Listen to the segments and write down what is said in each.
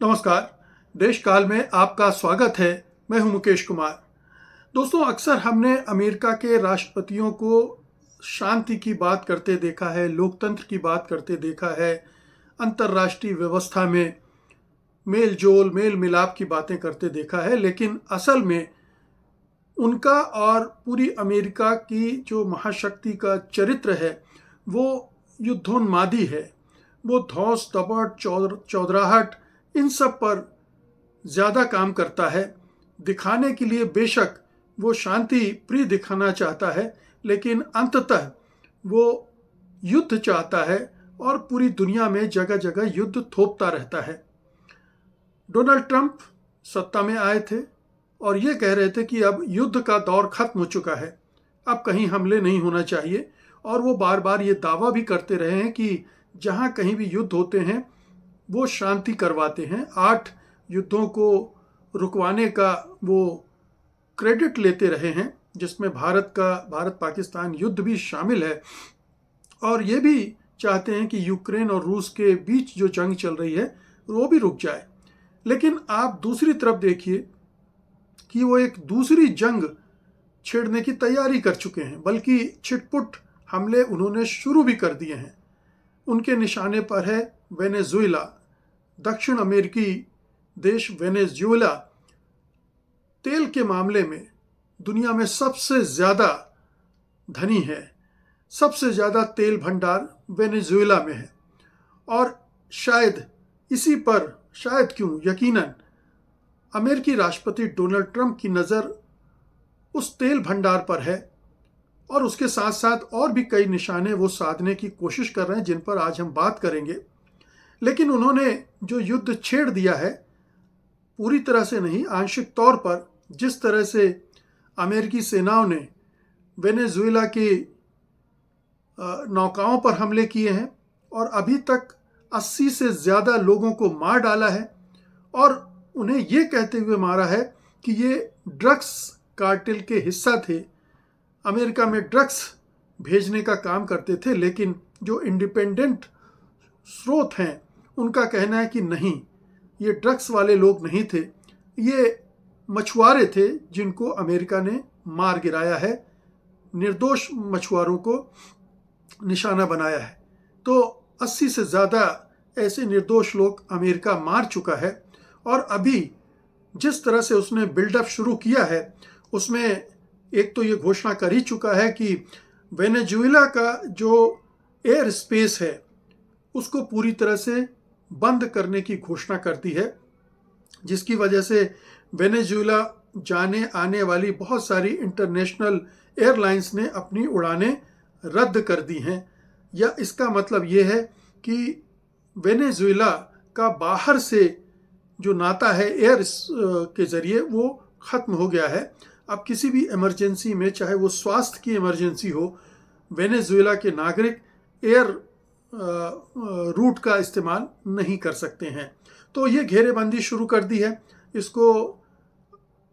नमस्कार। देश काल में आपका स्वागत है। मैं हूं मुकेश कुमार। दोस्तों, अक्सर हमने अमेरिका के राष्ट्रपतियों को शांति की बात करते देखा है, लोकतंत्र की बात करते देखा है, अंतर्राष्ट्रीय व्यवस्था में मेल जोल मेल मिलाप की बातें करते देखा है। लेकिन असल में उनका और पूरी अमेरिका की जो महाशक्ति का चरित्र है वो युद्धोन्मादी है। वो धौंस दपट चौधराहट इन सब पर ज़्यादा काम करता है। दिखाने के लिए बेशक वो शांति प्रिय दिखाना चाहता है, लेकिन अंततः वो युद्ध चाहता है और पूरी दुनिया में जगह जगह युद्ध थोपता रहता है। डोनाल्ड ट्रंप सत्ता में आए थे और ये कह रहे थे कि अब युद्ध का दौर खत्म हो चुका है, अब कहीं हमले नहीं होना चाहिए। और वो बार बार ये दावा भी करते रहे हैं कि जहाँ कहीं भी युद्ध होते हैं वो शांति करवाते हैं। 8 युद्धों को रुकवाने का वो क्रेडिट लेते रहे हैं, जिसमें भारत पाकिस्तान युद्ध भी शामिल है। और ये भी चाहते हैं कि यूक्रेन और रूस के बीच जो जंग चल रही है वो भी रुक जाए। लेकिन आप दूसरी तरफ देखिए कि वो एक दूसरी जंग छेड़ने की तैयारी कर चुके हैं, बल्कि छिटपुट हमले उन्होंने शुरू भी कर दिए हैं। उनके निशाने पर है वेनेजुएला। दक्षिण अमेरिकी देश वेनेजुएला तेल के मामले में दुनिया में सबसे ज़्यादा धनी है। सबसे ज़्यादा तेल भंडार वेनेजुएला में है। और शायद इसी पर, शायद क्यों, यकीनन अमेरिकी राष्ट्रपति डोनाल्ड ट्रंप की नज़र उस तेल भंडार पर है और उसके साथ साथ और भी कई निशाने वो साधने की कोशिश कर रहे हैं, जिन पर आज हम बात करेंगे। लेकिन उन्होंने जो युद्ध छेड़ दिया है, पूरी तरह से नहीं, आंशिक तौर पर, जिस तरह से अमेरिकी सेनाओं ने वेनेजुएला की नौकाओं पर हमले किए हैं और अभी तक 80 से ज़्यादा लोगों को मार डाला है और उन्हें ये कहते हुए मारा है कि ये ड्रग्स कार्टेल के हिस्सा थे, अमेरिका में ड्रग्स भेजने का काम करते थे। लेकिन जो इंडिपेंडेंट स्रोत हैं उनका कहना है कि नहीं, ये ड्रग्स वाले लोग नहीं थे, ये मछुआरे थे जिनको अमेरिका ने मार गिराया है, निर्दोष मछुआरों को निशाना बनाया है। तो 80 से ज़्यादा ऐसे निर्दोष लोग अमेरिका मार चुका है। और अभी जिस तरह से उसने बिल्डअप शुरू किया है उसमें एक तो ये घोषणा कर ही चुका है कि वेनेजुएला का जो एयर स्पेस है उसको पूरी तरह से बंद करने की घोषणा कर दी है, जिसकी वजह से वेनेजुएला जाने आने वाली बहुत सारी इंटरनेशनल एयरलाइंस ने अपनी उड़ानें रद्द कर दी हैं। या इसका मतलब ये है कि वेनेजुएला का बाहर से जो नाता है एयर के ज़रिए वो ख़त्म हो गया है। अब किसी भी इमरजेंसी में, चाहे वो स्वास्थ्य की इमरजेंसी हो, वेनेजुएला के नागरिक एयर रूट का इस्तेमाल नहीं कर सकते हैं। तो ये घेरेबंदी शुरू कर दी है। इसको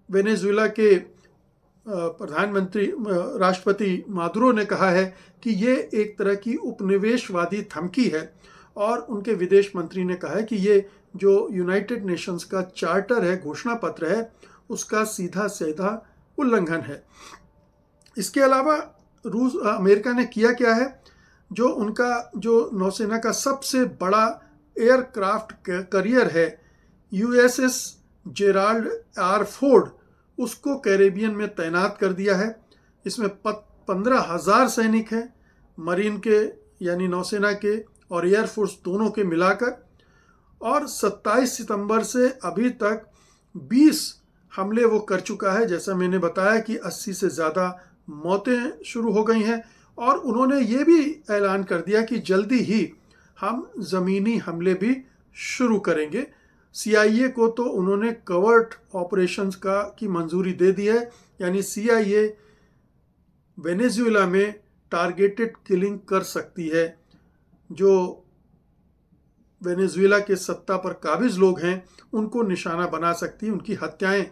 वेनेजुएला के राष्ट्रपति मादुरो ने कहा है कि ये एक तरह की उपनिवेशवादी धमकी है। और उनके विदेश मंत्री ने कहा है कि ये जो यूनाइटेड नेशंस का चार्टर है, घोषणा पत्र है, उसका सीधा सीधा उल्लंघन है। इसके अलावा अमेरिका ने किया क्या है, जो उनका जो नौसेना का सबसे बड़ा एयरक्राफ्ट कैरियर है USS जेराल्ड आर फोर्ड, उसको कैरेबियन में तैनात कर दिया है। इसमें 15,000 सैनिक हैं, मरीन के यानी नौसेना के और एयरफोर्स दोनों के मिलाकर। और 27 सितंबर से अभी तक 20 हमले वो कर चुका है। जैसा मैंने बताया कि 80 से ज़्यादा मौतें शुरू हो गई हैं। और उन्होंने ये भी ऐलान कर दिया कि जल्दी ही हम ज़मीनी हमले भी शुरू करेंगे। CIA को तो उन्होंने कवर्ट ऑपरेशंस की मंजूरी दे दी है, यानी CIA वेनेजुएला में टारगेटेड किलिंग कर सकती है। जो वेनेजुएला के सत्ता पर काबिज लोग हैं उनको निशाना बना सकती है, उनकी हत्याएं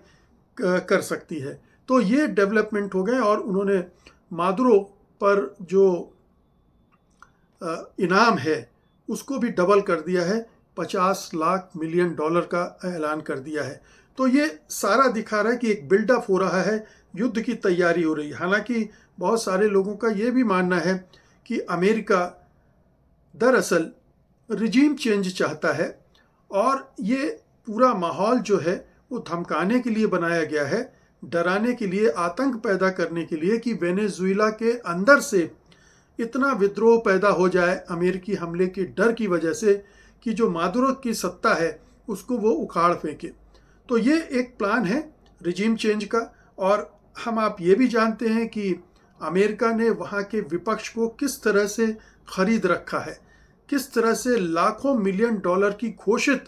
कर सकती है। तो ये डेवलपमेंट हो गए। और उन्होंने मादुरो पर जो इनाम है उसको भी डबल कर दिया है $50 लाख मिलियन का ऐलान कर दिया है। तो ये सारा दिखा रहा है कि एक बिल्डअप हो रहा है, युद्ध की तैयारी हो रही है। हालांकि बहुत सारे लोगों का ये भी मानना है कि अमेरिका दरअसल रिजीम चेंज चाहता है और ये पूरा माहौल जो है वो धमकाने के लिए बनाया गया है, डराने के लिए, आतंक पैदा करने के लिए कि वेनेजुएला के अंदर से इतना विद्रोह पैदा हो जाए अमेरिकी हमले के डर की वजह से कि जो मादुरो की सत्ता है उसको वो उखाड़ फेंके। तो ये एक प्लान है रिजीम चेंज का। और आप ये भी जानते हैं कि अमेरिका ने वहाँ के विपक्ष को किस तरह से खरीद रखा है, किस तरह से लाखों मिलियन डॉलर की घोषित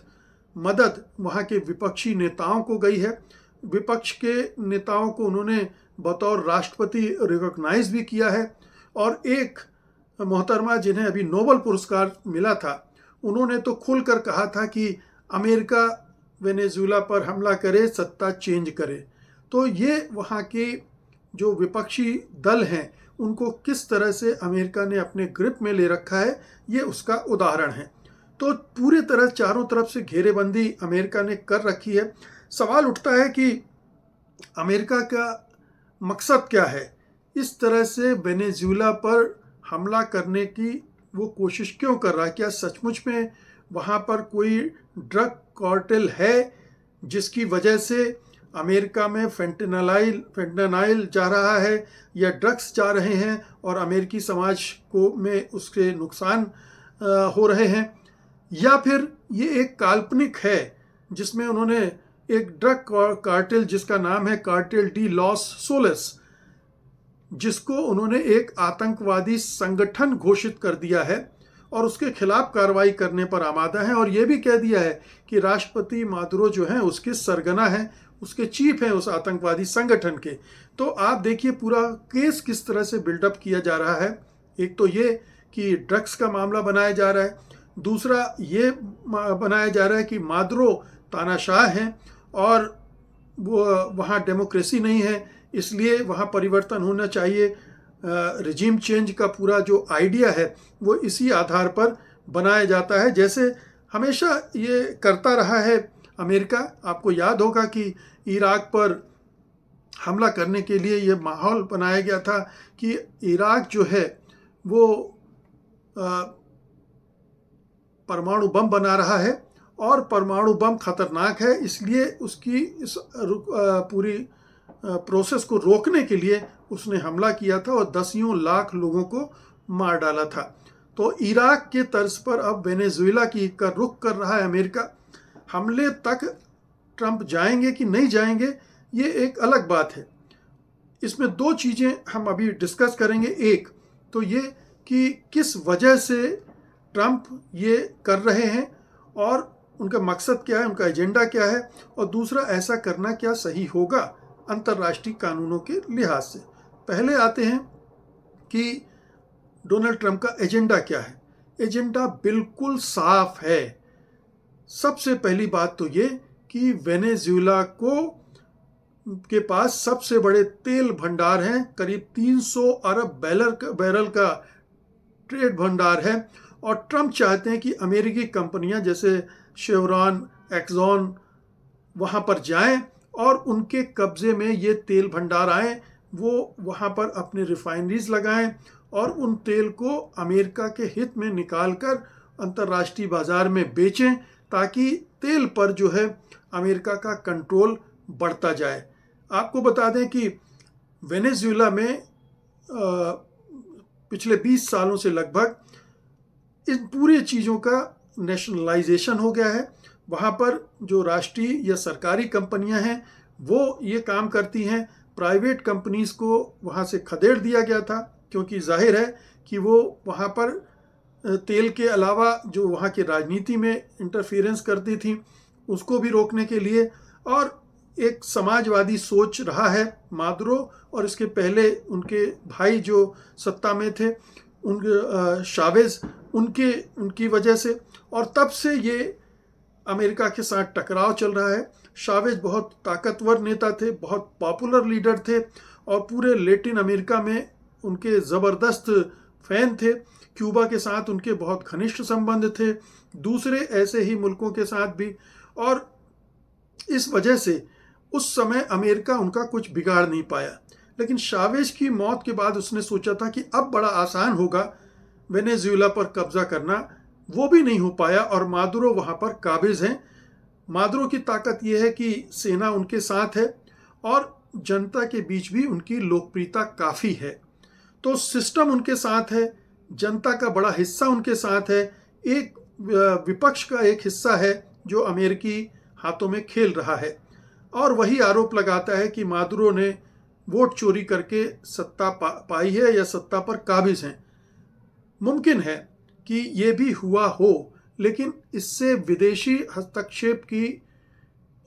मदद वहाँ के विपक्षी नेताओं को गई है। विपक्ष के नेताओं को उन्होंने बतौर राष्ट्रपति रिकॉग्नाइज भी किया है। और एक मोहतरमा जिन्हें अभी नोबेल पुरस्कार मिला था, उन्होंने तो खुलकर कहा था कि अमेरिका वेनेजुएला पर हमला करे, सत्ता चेंज करे। तो ये वहाँ के जो विपक्षी दल हैं उनको किस तरह से अमेरिका ने अपने ग्रिप में ले रखा है, ये उसका उदाहरण है। तो पूरी तरह चारों तरफ से घेरेबंदी अमेरिका ने कर रखी है। सवाल उठता है कि अमेरिका का मकसद क्या है, इस तरह से वेनेजुएला पर हमला करने की वो कोशिश क्यों कर रहा है? क्या सचमुच में वहाँ पर कोई ड्रग कार्टेल है जिसकी वजह से अमेरिका में फेंटनाइल जा रहा है या ड्रग्स जा रहे हैं और अमेरिकी समाज को में उसके नुकसान हो रहे हैं? या फिर ये एक काल्पनिक है जिसमें उन्होंने एक ड्रग कार्टेल जिसका नाम है कार्टेल डी लॉस सोलेस, जिसको उन्होंने एक आतंकवादी संगठन घोषित कर दिया है और उसके खिलाफ कार्रवाई करने पर आमादा है। और ये भी कह दिया है कि राष्ट्रपति मादुरो जो हैं उसके सरगना हैं, उसके चीफ हैं उस आतंकवादी संगठन के। तो आप देखिए पूरा केस किस तरह से बिल्डअप किया जा रहा है। एक तो ये कि ड्रग्स का मामला बनाया जा रहा है, दूसरा ये बनाया जा रहा है कि मादुरो तानाशाह हैं और वो वहाँ डेमोक्रेसी नहीं है, इसलिए वहाँ परिवर्तन होना चाहिए। रिजीम चेंज का पूरा जो आइडिया है वो इसी आधार पर बनाया जाता है, जैसे हमेशा ये करता रहा है अमेरिका। आपको याद होगा कि इराक पर हमला करने के लिए ये माहौल बनाया गया था कि इराक जो है वो परमाणु बम बना रहा है और परमाणु बम खतरनाक है, इसलिए उसकी इस पूरी प्रोसेस को रोकने के लिए उसने हमला किया था और दसियों लाख लोगों को मार डाला था। तो इराक के तर्ज पर अब वेनेजुएला की का रुख कर रहा है अमेरिका। हमले तक ट्रंप जाएंगे कि नहीं जाएंगे ये एक अलग बात है। इसमें दो चीज़ें हम अभी डिस्कस करेंगे। एक तो ये कि किस वजह से ट्रंप ये कर रहे हैं और उनका मकसद क्या है, उनका एजेंडा क्या है, और दूसरा ऐसा करना क्या सही होगा अंतर्राष्ट्रीय कानूनों के लिहाज से। पहले आते हैं कि डोनाल्ड ट्रंप का एजेंडा क्या है। एजेंडा बिल्कुल साफ है। सबसे पहली बात तो ये कि वेनेजुएला के पास सबसे बड़े तेल भंडार हैं, करीब 300 अरब बैरल का ट्रेड भंडार है और ट्रंप चाहते हैं कि अमेरिकी कंपनियां जैसे शेवरॉन, एक्सॉन वहां पर जाएं और उनके कब्जे में ये तेल भंडार आए, वो वहाँ पर अपने रिफाइनरीज लगाएं और उन तेल को अमेरिका के हित में निकालकर अंतर्राष्ट्रीय बाजार में बेचें, ताकि तेल पर जो है अमेरिका का कंट्रोल बढ़ता जाए। आपको बता दें कि वेनेजुएला में पिछले 20 सालों से लगभग इन पूरी चीज़ों का नेशनलाइजेशन हो गया है। वहाँ पर जो राष्ट्रीय या सरकारी कंपनियां हैं वो ये काम करती हैं, प्राइवेट कंपनीज को वहाँ से खदेड़ दिया गया था, क्योंकि जाहिर है कि वो वहाँ पर तेल के अलावा जो वहाँ की राजनीति में इंटरफेरेंस करती थी उसको भी रोकने के लिए। और एक समाजवादी सोच रहा है मादुरो, और इसके पहले उनके भाई जो सत्ता में थे उन शावेज, उनकी वजह से, और तब से ये अमेरिका के साथ टकराव चल रहा है। शावेज बहुत ताकतवर नेता थे, बहुत पॉपुलर लीडर थे और पूरे लैटिन अमेरिका में उनके ज़बरदस्त फैन थे, क्यूबा के साथ उनके बहुत घनिष्ठ संबंध थे, दूसरे ऐसे ही मुल्कों के साथ भी, और इस वजह से उस समय अमेरिका उनका कुछ बिगाड़ नहीं पाया। लेकिन शावेज की मौत के बाद उसने सोचा था कि अब बड़ा आसान होगा वेनेजुएला पर कब्जा करना, वो भी नहीं हो पाया और मादुरो वहाँ पर काबिज हैं। मादुरो की ताकत यह है कि सेना उनके साथ है और जनता के बीच भी उनकी लोकप्रियता काफ़ी है। तो सिस्टम उनके साथ है, जनता का बड़ा हिस्सा उनके साथ है, एक विपक्ष का एक हिस्सा है जो अमेरिकी हाथों में खेल रहा है, और वही आरोप लगाता है कि मादुरो ने वोट चोरी करके सत्ता पाई है या सत्ता पर काबिज हैं। मुमकिन है कि ये भी हुआ हो, लेकिन इससे विदेशी हस्तक्षेप की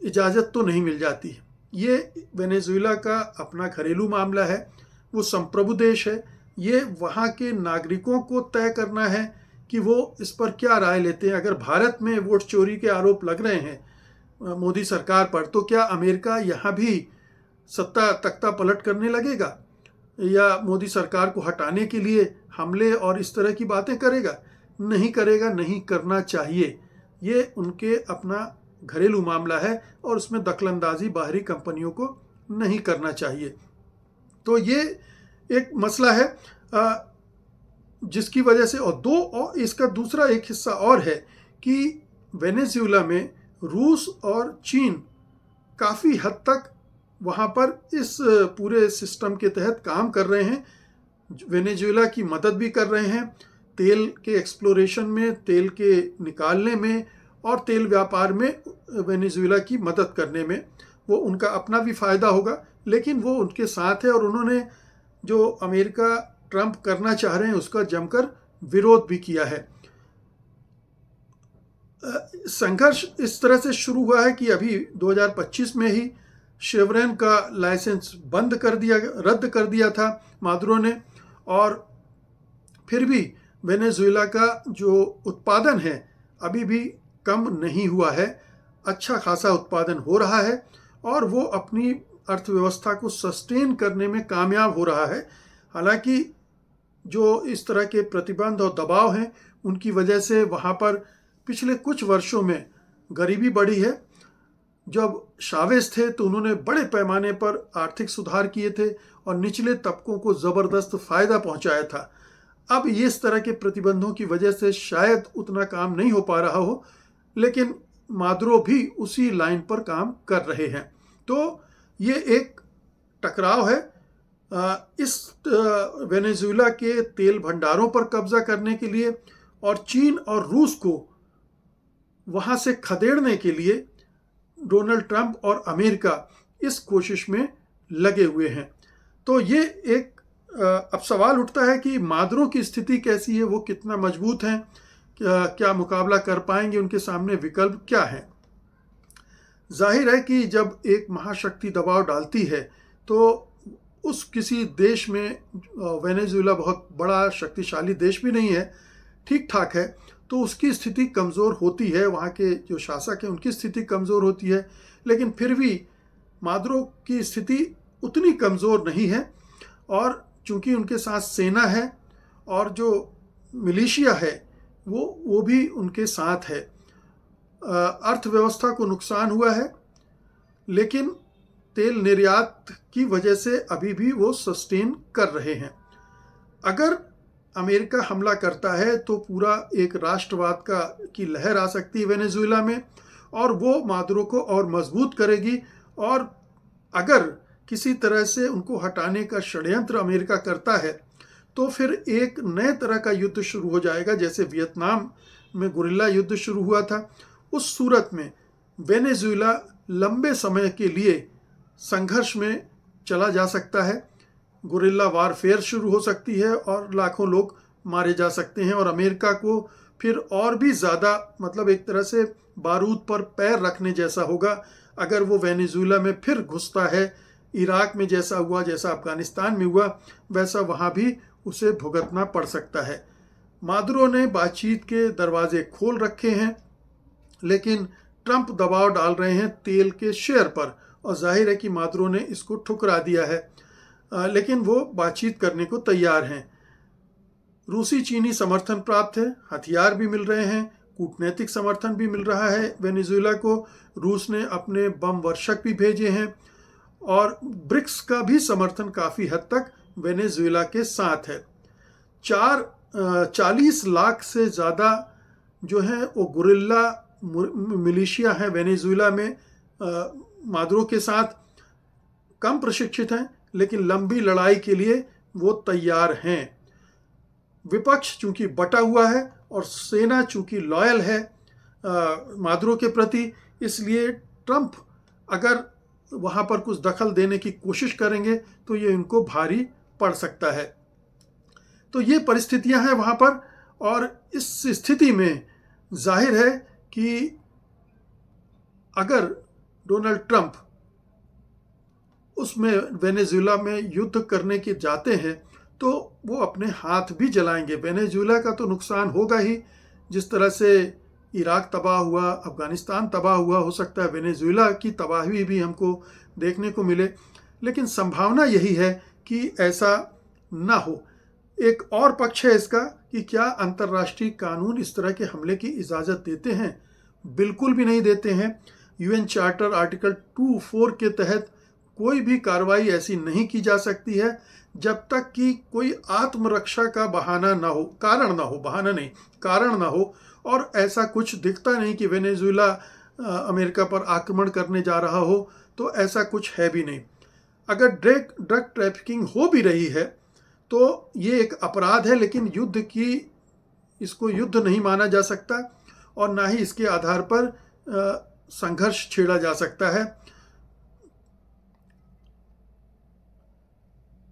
इजाज़त तो नहीं मिल जाती। ये वेनेजुएला का अपना घरेलू मामला है, वो संप्रभु देश है, ये वहाँ के नागरिकों को तय करना है कि वो इस पर क्या राय लेते हैं। अगर भारत में वोट चोरी के आरोप लग रहे हैं मोदी सरकार पर, तो क्या अमेरिका यहाँ भी सत्ता तख्ता पलट करने लगेगा या मोदी सरकार को हटाने के लिए हमले और इस तरह की बातें करेगा? नहीं करेगा, नहीं करना चाहिए। ये उनके अपना घरेलू मामला है और उसमें दखलंदाजी बाहरी कंपनियों को नहीं करना चाहिए। तो ये एक मसला है जिसकी वजह से, और इसका दूसरा एक हिस्सा और है कि वेनेजुएला में रूस और चीन काफ़ी हद तक वहाँ पर इस पूरे सिस्टम के तहत काम कर रहे हैं, वेनेजुएला की मदद भी कर रहे हैं, तेल के एक्सप्लोरेशन में, तेल के निकालने में और तेल व्यापार में वेनेजुएला की मदद करने में। वो उनका अपना भी फ़ायदा होगा, लेकिन वो उनके साथ है और उन्होंने जो अमेरिका ट्रंप करना चाह रहे हैं उसका जमकर विरोध भी किया है। संघर्ष इस तरह से शुरू हुआ है कि अभी 2025 में ही शेवरॉन का लाइसेंस रद्द कर दिया था मादुरो ने, और फिर भी वेनेजुएला का जो उत्पादन है अभी भी कम नहीं हुआ है, अच्छा खासा उत्पादन हो रहा है और वो अपनी अर्थव्यवस्था को सस्टेन करने में कामयाब हो रहा है। हालांकि जो इस तरह के प्रतिबंध और दबाव हैं उनकी वजह से वहाँ पर पिछले कुछ वर्षों में गरीबी बढ़ी है। जब शावेज थे तो उन्होंने बड़े पैमाने पर आर्थिक सुधार किए थे और निचले तबकों को ज़बरदस्त फ़ायदा पहुंचाया था। अब ये इस तरह के प्रतिबंधों की वजह से शायद उतना काम नहीं हो पा रहा हो, लेकिन मादुरो भी उसी लाइन पर काम कर रहे हैं। तो ये एक टकराव है इस वेनेजुएला के तेल भंडारों पर कब्जा करने के लिए और चीन और रूस को वहाँ से खदेड़ने के लिए डोनाल्ड ट्रंप और अमेरिका इस कोशिश में लगे हुए हैं। तो ये एक अब सवाल उठता है कि मादुरो की स्थिति कैसी है, वो कितना मजबूत हैं, क्या मुकाबला कर पाएंगे, उनके सामने विकल्प क्या है। जाहिर है कि जब एक महाशक्ति दबाव डालती है तो उस किसी देश में, वेनेजुएला बहुत बड़ा शक्तिशाली देश भी नहीं है, ठीक ठाक है, तो उसकी स्थिति कमज़ोर होती है, वहाँ के जो शासक हैं उनकी स्थिति कमज़ोर होती है, लेकिन फिर भी मादुरो की स्थिति उतनी कमज़ोर नहीं है। और चूंकि उनके साथ सेना है और जो मिलिशिया है वो भी उनके साथ है। अर्थव्यवस्था को नुकसान हुआ है, लेकिन तेल निर्यात की वजह से अभी भी वो सस्टेन कर रहे हैं। अगर अमेरिका हमला करता है तो पूरा एक राष्ट्रवाद की लहर आ सकती है वेनेजुएला में और वो मादुरो को और मजबूत करेगी। और अगर किसी तरह से उनको हटाने का षड्यंत्र अमेरिका करता है तो फिर एक नए तरह का युद्ध शुरू हो जाएगा, जैसे वियतनाम में गुरिल्ला युद्ध शुरू हुआ था। उस सूरत में वेनेजुएला लंबे समय के लिए संघर्ष में चला जा सकता है, गुरिल्ला वारफेयर शुरू हो सकती है और लाखों लोग मारे जा सकते हैं और अमेरिका को फिर और भी ज़्यादा, मतलब एक तरह से बारूद पर पैर रखने जैसा होगा अगर वो वेनेजुएला में फिर घुसता है। इराक में जैसा हुआ, जैसा अफगानिस्तान में हुआ, वैसा वहाँ भी उसे भुगतना पड़ सकता है। मादुरो ने बातचीत के दरवाजे खोल रखे हैं, लेकिन ट्रंप दबाव डाल रहे हैं तेल के शेयर पर और जाहिर है कि मादुरो ने इसको ठुकरा दिया है, लेकिन वो बातचीत करने को तैयार हैं। रूसी चीनी समर्थन प्राप्त है, हथियार भी मिल रहे हैं, कूटनैतिक समर्थन भी मिल रहा है वेनेजुएला को। रूस ने अपने बम वर्षक भी भेजे हैं और ब्रिक्स का भी समर्थन काफ़ी हद तक वेनेजुएला के साथ है। 40 लाख से ज़्यादा जो है वो गुरिल्ला मिलिशिया है वेनेजुएला में मादुरो के साथ। कम प्रशिक्षित हैं लेकिन लंबी लड़ाई के लिए वो तैयार हैं। विपक्ष चूंकि बटा हुआ है और सेना चूंकि लॉयल है मादुरो के प्रति, इसलिए ट्रंप अगर वहाँ पर कुछ दखल देने की कोशिश करेंगे तो ये इनको भारी पड़ सकता है। तो ये परिस्थितियां हैं वहाँ पर, और इस स्थिति में जाहिर है कि अगर डोनाल्ड ट्रंप उसमें वेनेजुएला में युद्ध करने के जाते हैं तो वो अपने हाथ भी जलाएंगे। वेनेजुएला का तो नुकसान होगा ही, जिस तरह से इराक तबाह हुआ, अफगानिस्तान तबाह हुआ, हो सकता है वेनेजुएला की तबाही भी हमको देखने को मिले, लेकिन संभावना यही है कि ऐसा ना हो। एक और पक्ष है इसका कि क्या अंतर्राष्ट्रीय कानून इस तरह के हमले की इजाज़त देते हैं? बिल्कुल भी नहीं देते हैं। यूएन चार्टर आर्टिकल 2.4 के तहत कोई भी कार्रवाई ऐसी नहीं की जा सकती है जब तक कि कोई आत्मरक्षा का बहाना ना हो, कारण ना हो, बहाना नहीं, कारण ना हो। और ऐसा कुछ दिखता नहीं कि वेनेजुएला अमेरिका पर आक्रमण करने जा रहा हो, तो ऐसा कुछ है भी नहीं। अगर ड्रग ट्रैफिकिंग हो भी रही है तो ये एक अपराध है, लेकिन इसको युद्ध नहीं माना जा सकता और ना ही इसके आधार पर संघर्ष छेड़ा जा सकता है।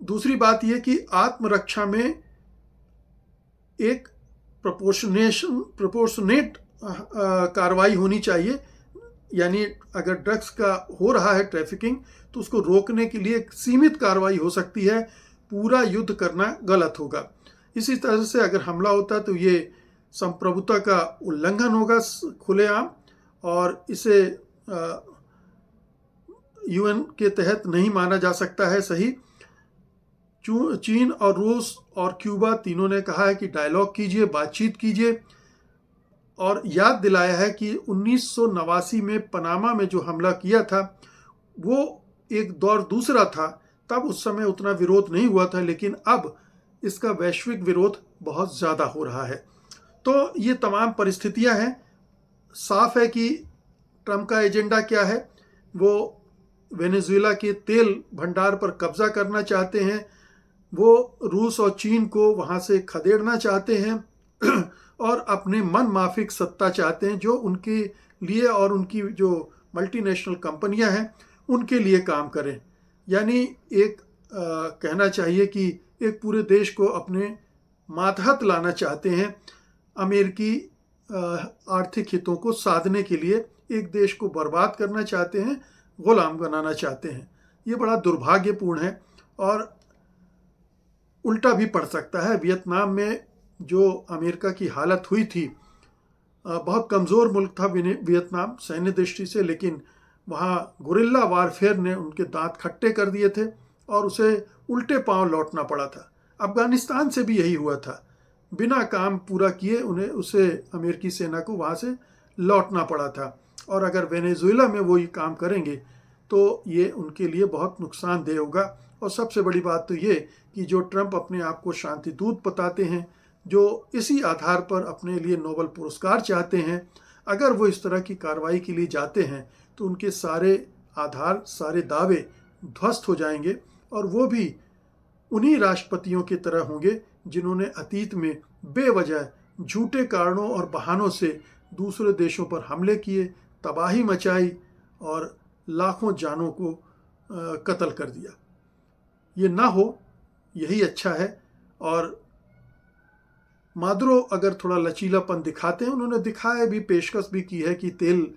दूसरी बात यह कि आत्मरक्षा में एक प्रोपोर्शनेट कार्रवाई होनी चाहिए, यानी अगर ड्रग्स का हो रहा है ट्रैफिकिंग तो उसको रोकने के लिए एक सीमित कार्रवाई हो सकती है, पूरा युद्ध करना गलत होगा। इसी तरह से अगर हमला होता तो ये संप्रभुता का उल्लंघन होगा खुलेआम, और इसे यूएन के तहत नहीं माना जा सकता है सही। चीन और रूस और क्यूबा तीनों ने कहा है कि डायलॉग कीजिए, बातचीत कीजिए, और याद दिलाया है कि 1989 में पनामा में जो हमला किया था वो एक दौर दूसरा था, तब उस समय उतना विरोध नहीं हुआ था, लेकिन अब इसका वैश्विक विरोध बहुत ज़्यादा हो रहा है। तो ये तमाम परिस्थितियां हैं। साफ है कि ट्रंप का एजेंडा क्या है। वो वेनेजुएला के तेल भंडार पर कब्जा करना चाहते हैं, वो रूस और चीन को वहाँ से खदेड़ना चाहते हैं और अपने मन माफिक सत्ता चाहते हैं जो उनके लिए और उनकी जो मल्टीनेशनल कंपनियां हैं उनके लिए काम करें। यानी एक कहना चाहिए कि एक पूरे देश को अपने मातहत लाना चाहते हैं। अमेरिकी आर्थिक हितों को साधने के लिए एक देश को बर्बाद करना चाहते हैं, गुलाम बनाना चाहते हैं। ये बड़ा दुर्भाग्यपूर्ण है और उल्टा भी पड़ सकता है। वियतनाम में जो अमेरिका की हालत हुई थी, बहुत कमज़ोर मुल्क था वियतनाम सैन्य दृष्टि से, लेकिन वहाँ गुरिल्ला वारफेयर ने उनके दांत खट्टे कर दिए थे और उसे उल्टे पांव लौटना पड़ा था। अफगानिस्तान से भी यही हुआ था, बिना काम पूरा किए उसे अमेरिकी सेना को वहाँ से लौटना पड़ा था। और अगर वेनेजुएला में वो ये काम करेंगे तो ये उनके लिए बहुत नुकसानदेह होगा। और सबसे बड़ी बात तो ये कि जो ट्रंप अपने आप को शांति दूत बताते हैं, जो इसी आधार पर अपने लिए नोबेल पुरस्कार चाहते हैं, अगर वो इस तरह की कार्रवाई के लिए जाते हैं तो उनके सारे आधार, सारे दावे ध्वस्त हो जाएंगे और वो भी उन्हीं राष्ट्रपतियों की तरह होंगे जिन्होंने अतीत में बेवजह झूठे कारणों और बहानों से दूसरे देशों पर हमले किए, तबाही मचाई और लाखों जानों को कत्ल कर दिया। ये ना हो, यही अच्छा है। और मादुरो अगर थोड़ा लचीलापन दिखाते हैं, उन्होंने दिखाया भी, पेशकश भी की है कि तेल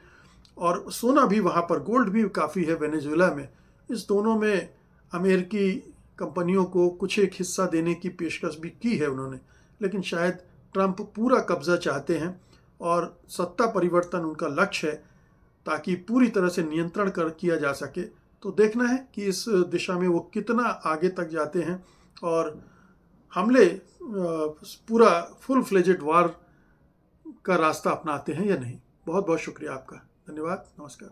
और सोना भी वहाँ पर, गोल्ड भी काफ़ी है वेनेजुएला में, इस दोनों में अमेरिकी कंपनियों को कुछ एक हिस्सा देने की पेशकश भी की है उन्होंने। लेकिन शायद ट्रंप पूरा कब्जा चाहते हैं और सत्ता परिवर्तन उनका लक्ष्य है ताकि पूरी तरह से नियंत्रण किया जा सके। तो देखना है कि इस दिशा में वो कितना आगे तक जाते हैं। और हमले पूरा फुल फ्लेजेड वार का रास्ता अपनाते हैं या नहीं। बहुत बहुत शुक्रिया आपका। धन्यवाद। नमस्कार।